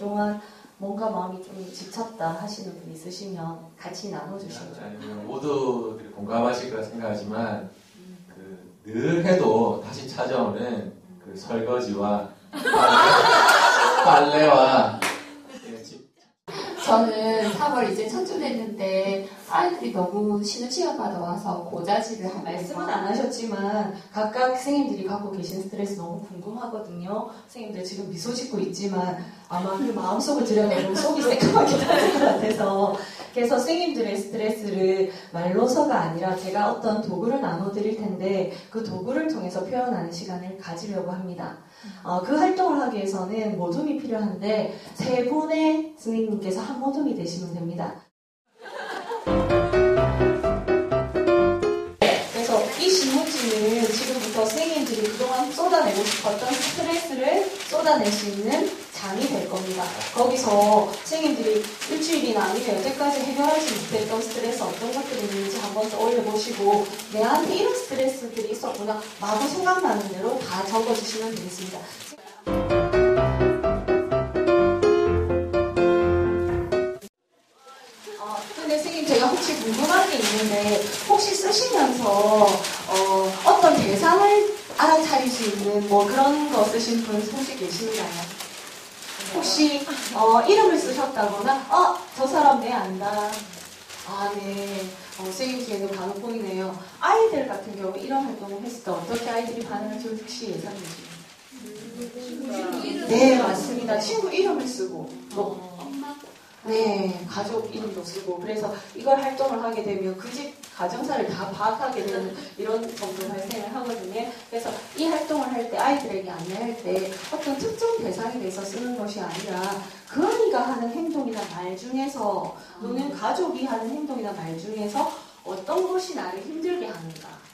그동안 뭔가 마음이 좀 지쳤다 하시는 분 있으시면 같이 나눠주시죠. 모두들이 공감하실 거라 생각하지만 늘 해도 다시 찾아오는 그 설거지와 빨래와 저는 3월 이제 첫주 됐는데 아이들이 너무 쉬는 시간 받아와서 고자질을 하고 말씀은 안 하셨지만 각각 선생님들이 갖고 계신 스트레스 너무 궁금하거든요. 선생님들 지금 미소 짓고 있지만 아마 그 마음속을 들여다보면 속이 새까맣게 타질 것 같아서 그래서 선생님들의 스트레스를 말로서가 아니라 제가 어떤 도구를 나눠드릴 텐데 그 도구를 통해서 표현하는 시간을 가지려고 합니다. 그 활동을 하기 위해서는 모둠이 필요한데 3분의 선생님께서 한 모둠이 되시면 됩니다. 그래서 이 신문지는 지금부터 선생님들이 그동안 쏟아내고 싶었던 스트레스를 쏟아낼 수 있는 장이 될 겁니다. 거기서 선생님들이 일주일이나 아니면 여태까지 해결하지 못했던 스트레스 어떤 것들이 있는지 한번 떠올려보시고 내한테 이런 스트레스들이 있었구나 마구 생각나는 대로 다 적어주시면 되겠습니다. 근데 선생님 제가 혹시 궁금한 게 있는데 혹시 쓰시면서 어떤 대상을 알아차릴 수 있는 뭐 그런 거 쓰신 분 혹시 계신가요? 혹시 이름을 쓰셨다거나 저 사람 내 안다. 네. 선생님 기회는 간혹 보이네요. 아이들 같은 경우 이런 활동을 했을 때 어떻게 아이들이 반응할지 혹시 예상해 주세요? 네, 맞습니다. 친구 이름을 쓰고 네, 가족 이름도 쓰고 그래서 이걸 활동을 하게 되면 그 집 가정사를 다 파악하게 되는 이런 정도 발생을 하거든요. 그래서 이 활동을 할 때 아이들에게 안내할 때 어떤 특정 대상에 대해서 쓰는 것이 아니라 그 아이가 하는 행동이나 말 중에서 또는 가족이 하는 행동이나 말 중에서 어떤 것이 나를 힘들게 하는가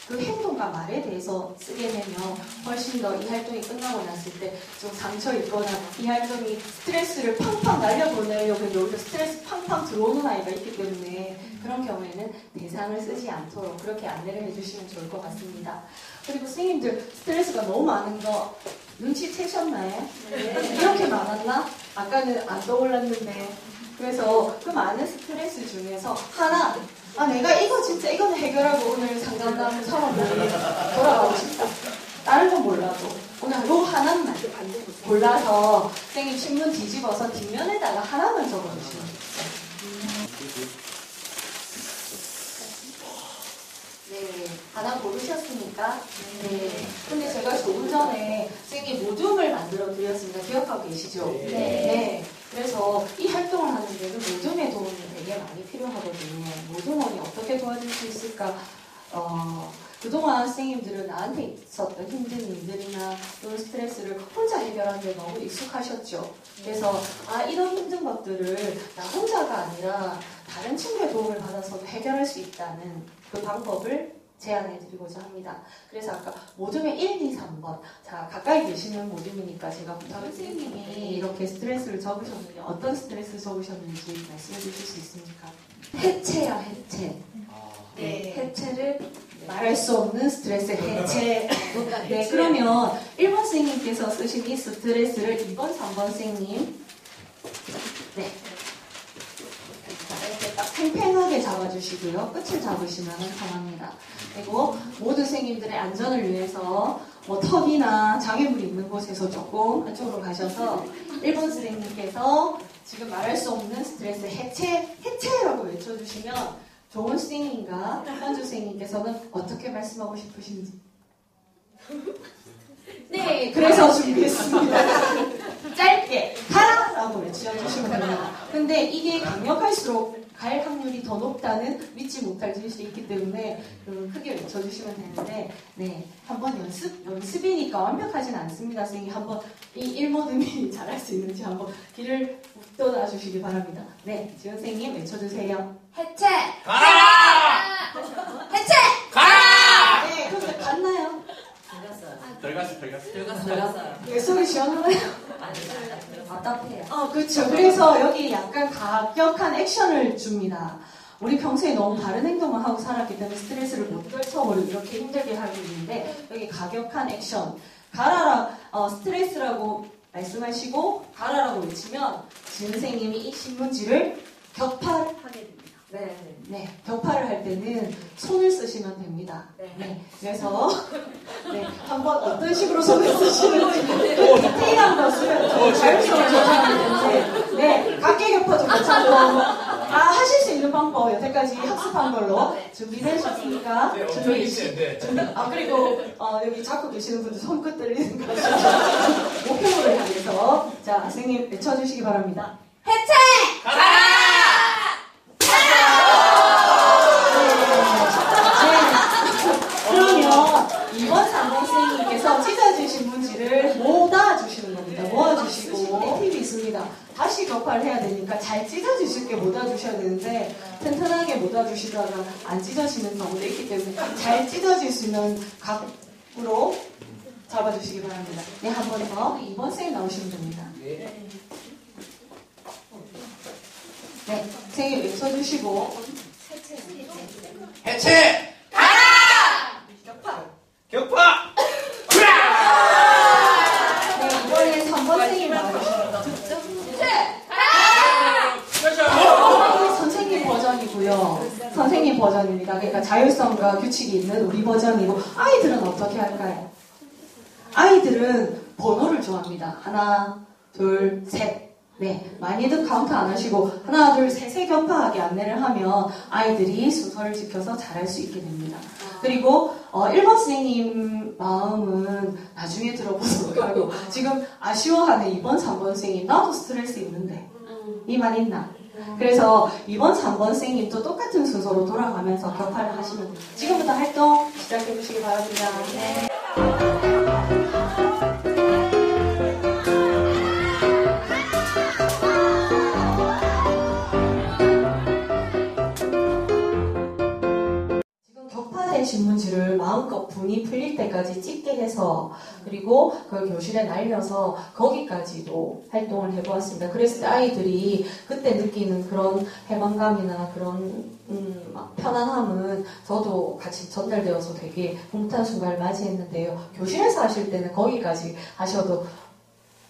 그 행동과 말에 대해서 쓰게 되면 훨씬 더 이 활동이 끝나고 났을 때 좀 상처 있거나 이 활동이 스트레스를 팡팡 날려보내려고 했는데 오히려 스트레스 팡팡 들어오는 아이가 있기 때문에 그런 경우에는 대상을 쓰지 않도록 그렇게 안내를 해주시면 좋을 것 같습니다. 그리고 선생님들 스트레스가 너무 많은 거 눈치채셨나요? 네. 이렇게 많았나? 아까는 안 떠올랐는데 그래서 그 많은 스트레스 중에서 하나 내가 이거 진짜 이거는 해결하고 오늘 상담하는 사람들이 돌아가고 싶다. 다른 건 몰라도 오늘 요 하나만 골라서 선생님 신문 뒤집어서 뒷면에다가 하나만 적어주시면 돼요. 네, 하나 고르셨으니까. 네. 근데 제가 조금 전에 선생님 모둠을 만들어 드렸습니다. 기억하고 계시죠? 네. 네. 그래서 이 활동을 하는데도 모둠의 도움이 되게 많이 필요하거든요. 모둠원이 어떻게 도와줄 수 있을까? 그동안 선생님들은 나한테 있었던 힘든 일들이나 또는 스트레스를 혼자 해결하는 데 너무 익숙하셨죠. 그래서 이런 힘든 것들을 나 혼자가 아니라 다른 친구의 도움을 받아서도 해결할 수 있다는 그 방법을 제안해드리고자 합니다. 그래서 아까 모둠의 1, 2, 3번 자 가까이 계시는 모둠이니까 제가 부탁을 선생님이 이렇게 스트레스를 적으셨는데 어떤 스트레스 적으셨는지 말씀해 주실 수 있습니까? 해체야 해체. 네, 해체를 말할 수 없는 스트레스 해체. 네, 그러면 1번 선생님께서 쓰신 이 스트레스를 2번, 3번 선생님 네. 이렇게 딱 팽팽하게 잡아주시고요. 끝을 잡으시면 편합니다. 그리고 모든 선생님들의 안전을 위해서 턱이나 장애물이 있는 곳에서 조금 안쪽으로 가셔서 1번 선생님께서 지금 말할 수 없는 스트레스 해체라고 외쳐주시면 좋은 선생님과 현주 선생님께서는 어떻게 말씀하고 싶으신지 네, 그래서 준비했습니다. 짧게 가라! 라고 외쳐주시면 됩니다. 근데 이게 강력할수록 갈 확률이 더 높다는 믿지 못할 짓이 있기 때문에 크게 외쳐주시면 되는데 네, 한번 연습이니까 완벽하진 않습니다. 선생님 한번 이 1모듬이 잘할 수 있는지 한번 길을 웃도놔 주시기 바랍니다. 네, 지은 선생님 외쳐주세요. 해체! 가라! 해체! 가라! 네, 그럼 갔나요? 들어갔어요. 네, 속이 시원하나요? 답답해요. 그렇죠. 그래서 여기 약간 가격한 액션을 줍니다. 우리 평소에 너무 다른 행동을 하고 살았기 때문에 스트레스를 못 떨쳐버리고 이렇게 힘들게 하고 있는데 여기 가격한 액션. 가라라 스트레스라고 말씀하시고 가라라고 외치면 선생님이 이 신문지를 격파를 하게 됩니다. 네, 격파를 할 때는 손을 쓰시면 됩니다. 네, 그래서 한번 어떤 식으로 손을 쓰시는지 디테일한 것을 자율성을 조절하는 건데 각계 격파도 괜찮고 하실 수 있는 방법 여태까지 학습한 걸로 준비되셨습니까? 그리고 여기 잡고 계시는 분들 손끝 들리는 거 목표를 향해서 자 선생님 외쳐주시기 바랍니다. 해체! 가라! 그러면 이번 3번 선생님께서 찢어주신 문지를 모아주시는 겁니다. 모아주시고 팁이 있습니다. 다시 격파를 해야 되니까 잘 찢어주실 게 모아주셔야 되는데 튼튼하게 모아주시다가 안 찢어지는 경우도 있기 때문에 잘 찢어질 수 있는 각으로 잡아주시기 바랍니다. 네, 한 번 더 2번 선생님 나오시면 됩니다. 네, 선생님 외쳐주시고 해체! 가라! 격파! 네, 이번에 3번 선생님 나와주십니다. 선생님 버전이고요. 선생님 버전입니다. 그러니까 자율성과 규칙이 있는 우리 버전이고 아이들은 어떻게 할까요? 아이들은 번호를 좋아합니다. 하나, 둘, 셋. 네, 많이들 카운트 안 하시고 하나, 둘, 셋에 격파하게 안내를 하면 아이들이 순서를 지켜서 잘할 수 있게 됩니다. 그리고 1번 선생님 마음은 나중에 들어보도록 하고 지금 아쉬워하는 2번, 3번 선생님 나도 스트레스 있는데 이만 있나? 그래서 2번, 3번 선생님도 똑같은 순서로 돌아가면서 격파를 하시면 됩니다. 지금부터 활동 시작해 주시기 바랍니다. 네. 신문지를 마음껏 분이 풀릴 때까지 찍게 해서 그리고 그걸 교실에 날려서 거기까지도 활동을 해보았습니다. 그랬을 때 아이들이 그때 느끼는 그런 해방감이나 그런 막 편안함은 저도 같이 전달되어서 되게 흐뭇한 순간을 맞이했는데요. 교실에서 하실 때는 거기까지 하셔도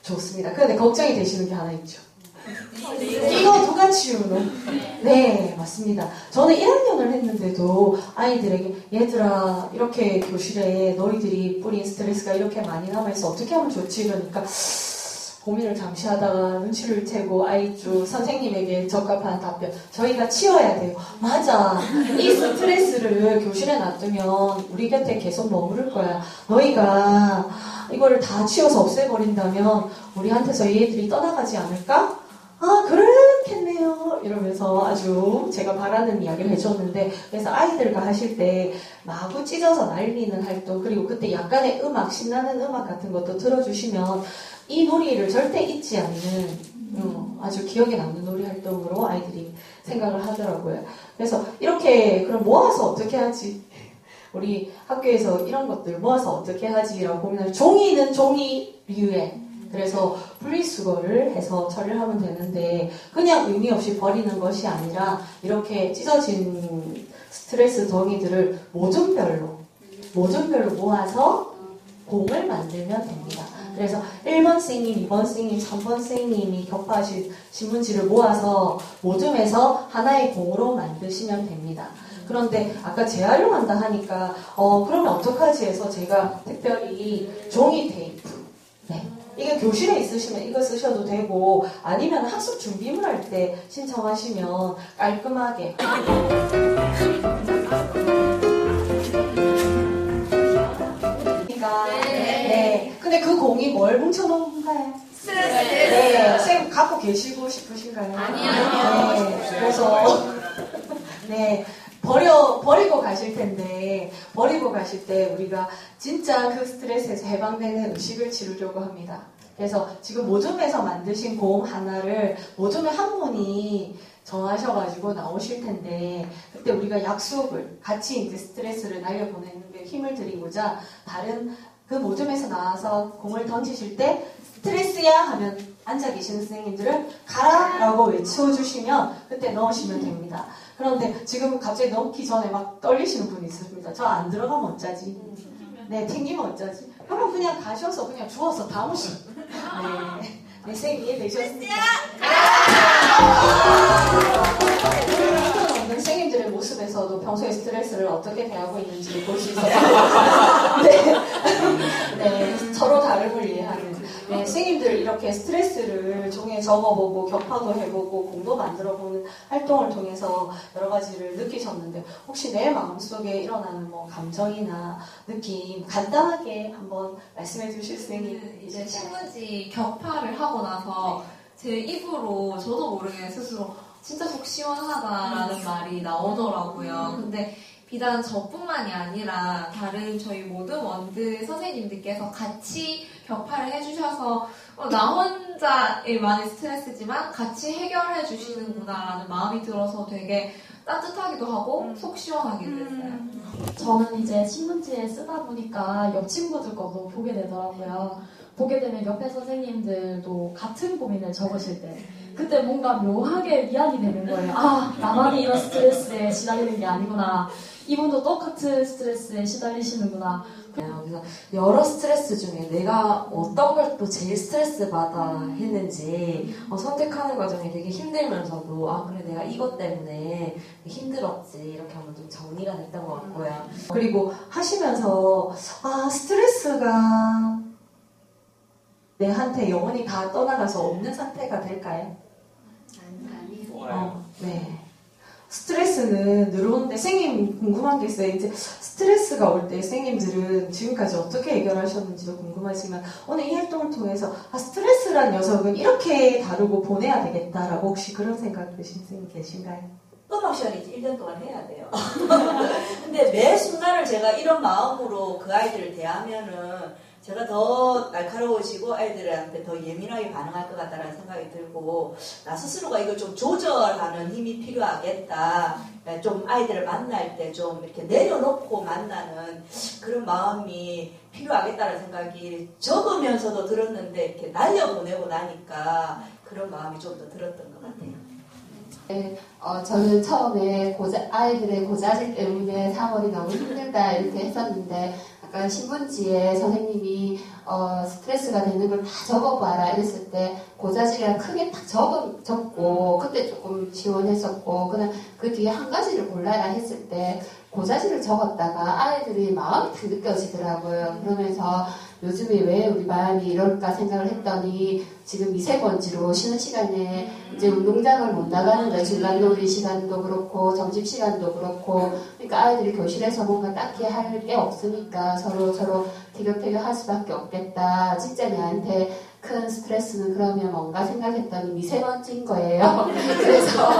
좋습니다. 그런데 걱정이 되시는 게 하나 있죠. 이거 누가 치우노? 네, 맞습니다. 저는 1학년을 했는데도 아이들에게 얘들아 이렇게 교실에 너희들이 뿌린 스트레스가 이렇게 많이 남아있어 어떻게 하면 좋지? 그러니까 고민을 잠시 하다가 눈치를 채고 아이주 선생님에게 적합한 답변 저희가 치워야 돼요. 맞아. 이 스트레스를 교실에 놔두면 우리 곁에 계속 머무를 거야. 너희가 이거를 다 치워서 없애버린다면 우리한테서 얘들이 떠나가지 않을까? 그렇겠네요. 이러면서 아주 제가 바라는 이야기를 해줬는데, 그래서 아이들과 하실 때 마구 찢어서 날리는 활동, 그리고 그때 약간의 음악, 신나는 음악 같은 것도 들어주시면 이 놀이를 절대 잊지 않는 아주 기억에 남는 놀이 활동으로 아이들이 생각을 하더라고요. 그래서 이렇게 그럼 모아서 어떻게 하지? 우리 학교에서 이런 것들 모아서 어떻게 하지라고 고민하면 종이는 종이류에 그래서 분리수거를 해서 처리를 하면 되는데 그냥 의미 없이 버리는 것이 아니라 이렇게 찢어진 스트레스 덩이들을 모종별로 모아서 공을 만들면 됩니다. 그래서 1번 선생님, 2번 선생님, 3번 선생님이 격파하신 신문지를 모아서 모둠해서 하나의 공으로 만드시면 됩니다. 그런데 아까 재활용한다 하니까 그러면 어떡하지 해서 제가 특별히 종이 테이프 이게 교실에 있으시면 이거 쓰셔도 되고 아니면 학습 준비물 할 때 신청하시면 깔끔하게 네. 근데 그 공이 뭘 뭉쳐놓은 건가요? 네. 쌤 갖고 계시고 싶으신가요? 아니요. 네. 그래서 네. 버리고 가실 텐데, 버리고 가실 때 우리가 진짜 그 스트레스에서 해방되는 의식을 치르려고 합니다. 그래서 지금 모둠에서 만드신 공 하나를 모둠에 한 분이 정하셔가지고 나오실 텐데, 그때 우리가 약속을 같이 이제 스트레스를 날려보내는 데 힘을 드리고자 다른 그 모둠에서 나와서 공을 던지실 때 스트레스야 하면 앉아 계시는 선생님들은 가라 라고 외쳐주시면 그때 넣으시면 됩니다. 그런데 지금 갑자기 넣기 전에 막 떨리시는 분이 있습니다. 저 안 들어가면 어쩌지? 네, 튕기면 어쩌지? 그러면 그냥 가셔서 그냥 주워서 담으시면 네. 네, 선생님 이해되셨습니까? 없는 선생님들의 모습에서도 평소에 스트레스를 어떻게 대하고 있는지 볼 수 있어요. 네. 네, 서로 다름을 이해하는. 네, 선생님들 이렇게 스트레스를 종이에 적어보고 격파도 해보고 공도 만들어보는 활동을 통해서 여러 가지를 느끼셨는데 혹시 내 마음속에 일어나는 뭐 감정이나 느낌 간단하게 한번 말씀해 주실 수 있는 이제 신문지 격파를 하고 나서 제 입으로 저도 모르게 스스로 진짜 속 시원하다라는 말이 나오더라고요. 근데 비단 저뿐만이 아니라 다른 저희 모든 원드 선생님들께서 같이 격파를 해주셔서 나 혼자의 많이 스트레스지만 같이 해결해 주시는구나라는 마음이 들어서 되게 따뜻하기도 하고 속 시원하기도 했어요. 저는 이제 신문지에 쓰다 보니까 옆 친구들 것도 보게 되더라고요. 보게 되면 옆에 선생님들도 같은 고민을 적으실 때 그때 뭔가 묘하게 위안이 되는 거예요. 아, 나만이 이런 스트레스에 시달리는 게 아니구나. 이분도 똑같은 스트레스에 시달리시는구나. 그래서 여러 스트레스 중에 내가 어떤 걸 또 제일 스트레스 받아 했는지 선택하는 과정이 되게 힘들면서도 아 그래 내가 이것 때문에 힘들었지 이렇게 하면 좀 정리가 됐던 것 같고요. 그리고 하시면서 아 스트레스가 내한테 영원히 다 떠나가서 없는 상태가 될까요? 네. 스트레스는 늘 오는데 선생님 궁금한 게 있어요. 이제 스트레스가 올 때 선생님들은 지금까지 어떻게 해결하셨는지도 궁금하지만 오늘 이 활동을 통해서 아 스트레스란 녀석은 이렇게 다루고 보내야 되겠다라고 혹시 그런 생각 드신 선생님 계신가요? 음악 시간이 1년 동안 해야 돼요. 근데 매 순간을 제가 이런 마음으로 그 아이들을 대하면은 제가 더 날카로워지고 아이들한테 더 예민하게 반응할 것 같다는 생각이 들고 나 스스로가 이걸 좀 조절하는 힘이 필요하겠다. 좀 아이들을 만날 때 좀 이렇게 내려놓고 만나는 그런 마음이 필요하겠다는 생각이 적으면서도 들었는데 이렇게 날려보내고 나니까 그런 마음이 좀 더 들었던 것 같아요. 네, 저는 처음에 아이들의 고자질 때문에 3월이 너무 힘들다 이렇게 했었는데 아까 신문지에 선생님이 스트레스가 되는 걸 다 적어봐라 이랬을 때 고자질이랑 크게 딱 적고 그때 조금 지원했었고 그냥 그 뒤에 한 가지를 골라라 했을 때 고자질을 적었다가 아이들이 마음이 딱 느껴지더라고요. 그러면서 요즘에 왜 우리 마음이 이럴까 생각을 했더니 지금 미세먼지로 쉬는 시간에 이제 운동장을 못 나가는 거예요. 중간놀이 시간도 그렇고 점심시간도 그렇고 그러니까 아이들이 교실에서 뭔가 딱히 할 게 없으니까 서로 티격태격 할 수밖에 없겠다. 진짜 내한테 큰 스트레스는 그러면 뭔가 생각했더니 미세먼지인 거예요. 그래서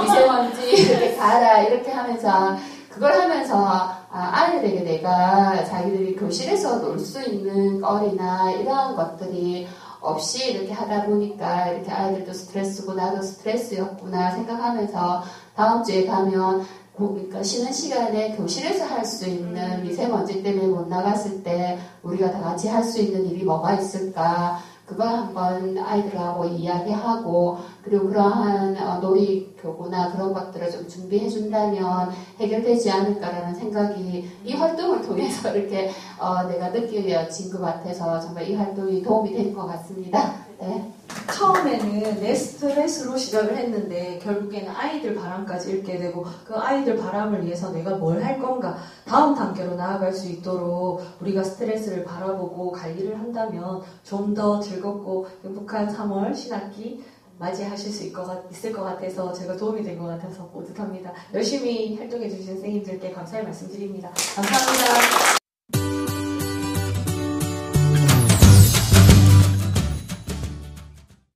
미세먼지 이렇게 가라 이렇게 하면서 그걸 하면서 아이들에게 내가 자기들이 교실에서 놀 수 있는 거리나 이러한 것들이 없이 이렇게 하다 보니까 이렇게 아이들도 스트레스고 나도 스트레스였구나 생각하면서 다음 주에 가면 그러니까 쉬는 시간에 교실에서 할 수 있는 미세먼지 때문에 못 나갔을 때 우리가 다 같이 할 수 있는 일이 뭐가 있을까 그걸 한번 아이들하고 이야기하고 그리고 그러한 놀이교구나 그런 것들을 좀 준비해준다면 해결되지 않을까라는 생각이 이 활동을 통해서 이렇게 내가 느껴진 것 같아서 정말 이 활동이 도움이 된 것 같습니다. 네. 처음에는 내 스트레스로 시작을 했는데 결국에는 아이들 바람까지 읽게 되고 그 아이들 바람을 위해서 내가 뭘 할 건가 다음 단계로 나아갈 수 있도록 우리가 스트레스를 바라보고 관리를 한다면 좀 더 즐겁고 행복한 3월 신학기 맞이하실 수 있을 것 같아서 제가 도움이 된 것 같아서 뿌듯합니다. 열심히 활동해 주신 선생님들께 감사의 말씀드립니다. 감사합니다.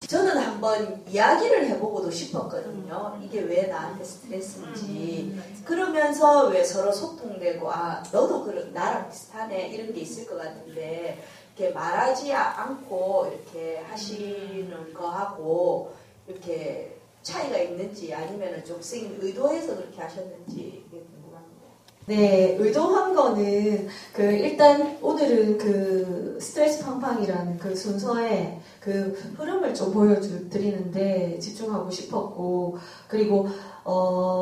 저는 한번 이야기를 해보고도 싶었거든요. 이게 왜 나한테 스트레스인지. 그러면서 왜 서로 소통되고 아 너도 나랑 비슷하네 이런 게 있을 것 같은데 이렇게 말하지 않고 이렇게 하시는 거하고 이렇게 차이가 있는지 아니면 좀 선생님 의도해서 그렇게 하셨는지 이게 궁금합니다. 네, 의도한 거는 일단 오늘은 그 스트레스 팡팡이라는 그 순서의 그 흐름을 좀 보여드리는데 집중하고 싶었고 그리고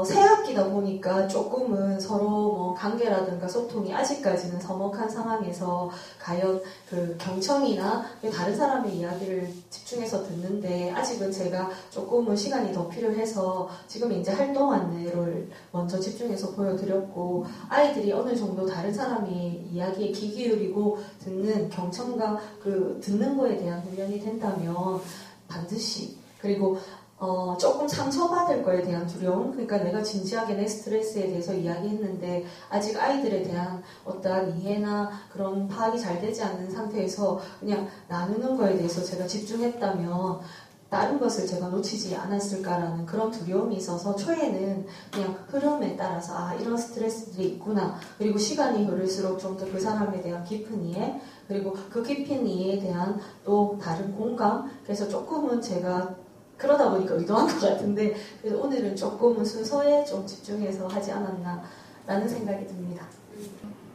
새 학기다 보니까 조금은 서로 뭐 관계라든가 소통이 아직까지는 서먹한 상황에서 과연 그 경청이나 다른 사람의 이야기를 집중해서 듣는데 아직은 제가 조금은 시간이 더 필요해서 지금 이제 활동 안내를 먼저 집중해서 보여드렸고 아이들이 어느 정도 다른 사람의 이야기에 귀 기울이고 듣는 경청과 그 듣는 거에 대한 훈련이 된다면 반드시 그리고 조금 상처받을 거에 대한 두려움, 그러니까 내가 진지하게 내 스트레스에 대해서 이야기했는데 아직 아이들에 대한 어떠한 이해나 그런 파악이 잘 되지 않는 상태에서 그냥 나누는 거에 대해서 제가 집중했다면 다른 것을 제가 놓치지 않았을까라는 그런 두려움이 있어서 초에는 그냥 흐름에 따라서 이런 스트레스들이 있구나. 그리고 시간이 흐를수록 좀 더 그 사람에 대한 깊은 이해, 그리고 그 깊은 이해에 대한 또 다른 공감. 그래서 조금은 제가 그러다 보니까 의도한 것 같은데 그래서 오늘은 조금은 순서에 좀 집중해서 하지 않았나라는 생각이 듭니다.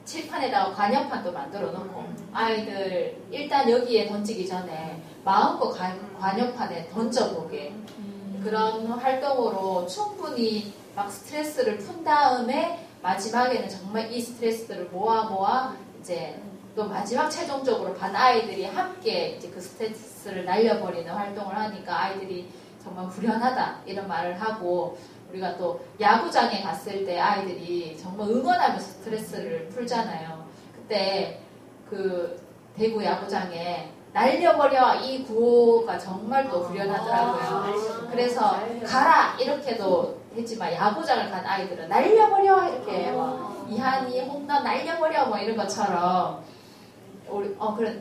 칠판에다가 관여판도 만들어 놓고 아이들 일단 여기에 던지기 전에 마음껏 관여판에 던져보게 그런 활동으로 충분히 막 스트레스를 푼 다음에 마지막에는 정말 이 스트레스들을 모아 이제 또 마지막 최종적으로 반 아이들이 함께 이제 그 스트레스를 날려버리는 활동을 하니까 아이들이 정말 후련하다 이런 말을 하고 우리가 또 야구장에 갔을 때 아이들이 정말 응원하면서 스트레스를 풀잖아요. 그때 그 대구 야구장에 날려버려 이 구호가 정말 또 후련하더라고요. 그래서 가라 이렇게도 했지만 야구장을 간 아이들은 날려버려 이렇게 막 이한이 홈런 날려버려 뭐 이런 것처럼 우리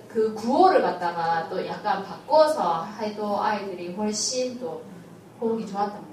그 구호를 갖다가 또 약간 바꿔서 해도 아이들이 훨씬 또 호응이 좋았던 것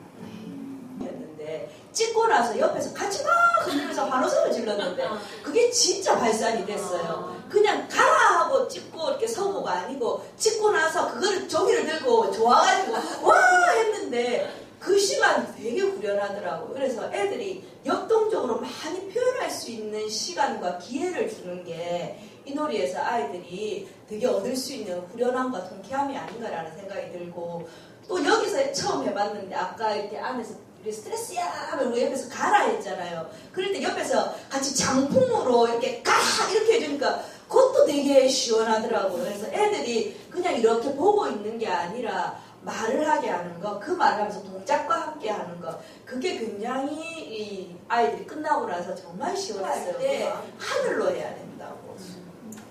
같아요. 찍고 나서 옆에서 같이 막 흔들면서 환호성을 질렀는데 그게 진짜 발산이 됐어요. 그냥 가라 하고 찍고 이렇게 서고가 아니고 찍고 나서 그거를 종이를 들고 좋아가지고 와 했는데 그 시간이 되게 후련하더라고요. 그래서 애들이 역동적으로 많이 표현할 수 있는 시간과 기회를 주는 게 이 놀이에서 아이들이 되게 얻을 수 있는 후련함과 통쾌함이 아닌가라는 생각이 들고 또 여기서 처음 해봤는데 아까 이렇게 안에서 스트레스야 하면 우리 옆에서 가라 했잖아요. 그럴 때 옆에서 같이 장풍으로 이렇게 가 이렇게 해주니까 그것도 되게 시원하더라고요. 그래서 애들이 그냥 이렇게 보고 있는 게 아니라 말을 하게 하는 거, 그 말을 하면서 동작과 함께 하는 거, 그게 굉장히 이 아이들이 끝나고 나서 정말 시원했어요. 때 하늘로 해야 된다고.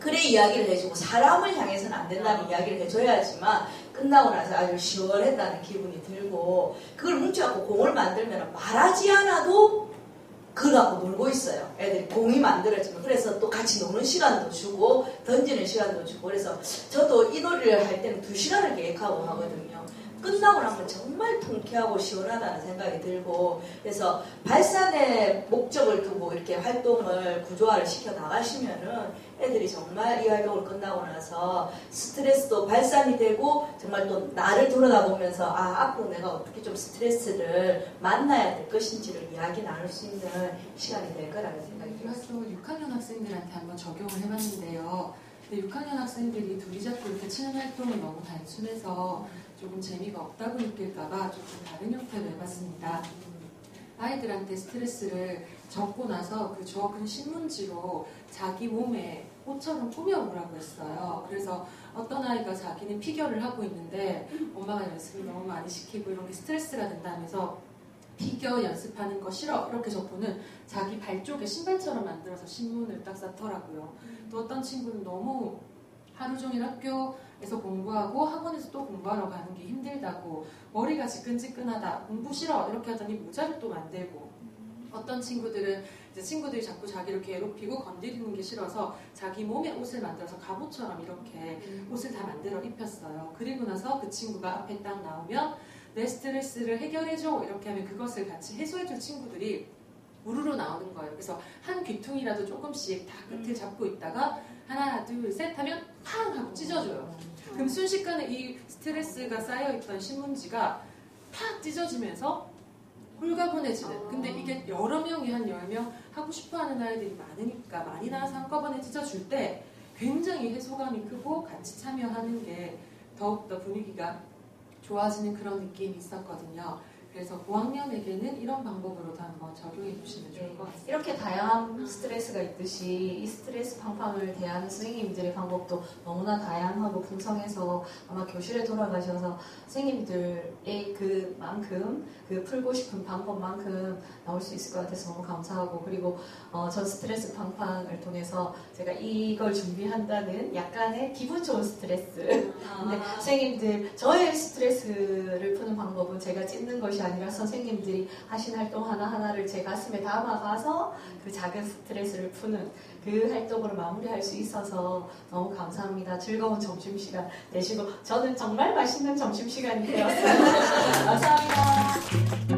그래 이야기를 해주고 사람을 향해서는 안 된다는 이야기를 해줘야지만 끝나고 나서 아주 시원했다는 기분이 들고 그걸 뭉쳐갖고 공을 만들면 말하지 않아도 그걸 갖고 놀고 있어요. 애들이 공이 만들어지면 그래서 또 같이 노는 시간도 주고 던지는 시간도 주고 그래서 저도 이 놀이를 할 때는 2시간을 계획하고 하거든요. 끝나고 나면 정말 통쾌하고 시원하다는 생각이 들고 그래서 발산의 목적을 두고 이렇게 활동을 구조화를 시켜 나가시면은 애들이 정말 이 활동을 끝나고 나서 스트레스도 발산이 되고 정말 또 나를 돌아다보면서 앞으로 내가 어떻게 좀 스트레스를 만나야 될 것인지를 이야기 나눌 수 있는 시간이 될 거라는 생각이 들었어요. 또 6학년 학생들한테 한번 적용을 해봤는데요. 근데 6학년 학생들이 둘이 잡고 이렇게 치는 활동은 너무 단순해서 조금 재미가 없다고 느낄까봐 조금 다른 형태로 해봤습니다. 아이들한테 스트레스를 적고 나서 그 적은 신문지로 자기 몸에 옷처럼 꾸며보라고 했어요. 그래서 어떤 아이가 자기는 피겨를 하고 있는데 엄마가 연습을 너무 많이 시키고 이런 게 스트레스가 된다면서 피겨 연습하는 거 싫어 이렇게 적고는 자기 발 쪽에 신발처럼 만들어서 신문을 딱 쌓더라고요. 또 어떤 친구는 너무 하루 종일 학교에서 공부하고 학원에서 또 공부하러 가는 게 힘들다고 머리가 지끈지끈하다 공부 싫어 이렇게 하더니 모자를 또 만들고 어떤 친구들은 이제 친구들이 자꾸 자기를 괴롭히고 건드리는 게 싫어서 자기 몸에 옷을 만들어서 갑옷처럼 이렇게 옷을 다 만들어 입혔어요. 그리고 나서 그 친구가 앞에 딱 나오면 내 스트레스를 해결해줘 이렇게 하면 그것을 같이 해소해줄 친구들이 우르르 나오는 거예요. 그래서 한 귀퉁이라도 조금씩 다 끝을 잡고 있다가 하나 둘 셋 하면 팡 하고 찢어줘요. 그럼 순식간에 이 스트레스가 쌓여있던 신문지가 팍 찢어지면서 홀가분해지는. 근데 이게 여러 명이 한 10명 하고 싶어하는 아이들이 많으니까 많이 나와서 한꺼번에 찢어줄 때 굉장히 해소감이 크고 같이 참여하는 게 더욱더 분위기가 좋아지는 그런 느낌이 있었거든요. 그래서 고학년에게는 이런 방법으로도 한번 적용해 보시면 좋을 것 같습니다. 이렇게 다양한 스트레스가 있듯이 이 스트레스 팡팡을 대하는 선생님들의 방법도 너무나 다양하고 풍성해서 아마 교실에 돌아가셔서 선생님들의 그만큼 그 풀고 싶은 방법만큼 나올 수 있을 것 같아서 너무 감사하고 그리고 전 스트레스 팡팡을 통해서 제가 이걸 준비한다는 약간의 기분 좋은 스트레스 근데 선생님들 저의 스트레스를 푸는 방법은 제가 찢는 것이 아니라 선생님들이 하신 활동 하나하나를 제 가슴에 담아가서 그 작은 스트레스를 푸는 그 활동으로 마무리할 수 있어서 너무 감사합니다. 즐거운 점심시간 되시고 저는 정말 맛있는 점심시간이 되었어요. 감사합니다.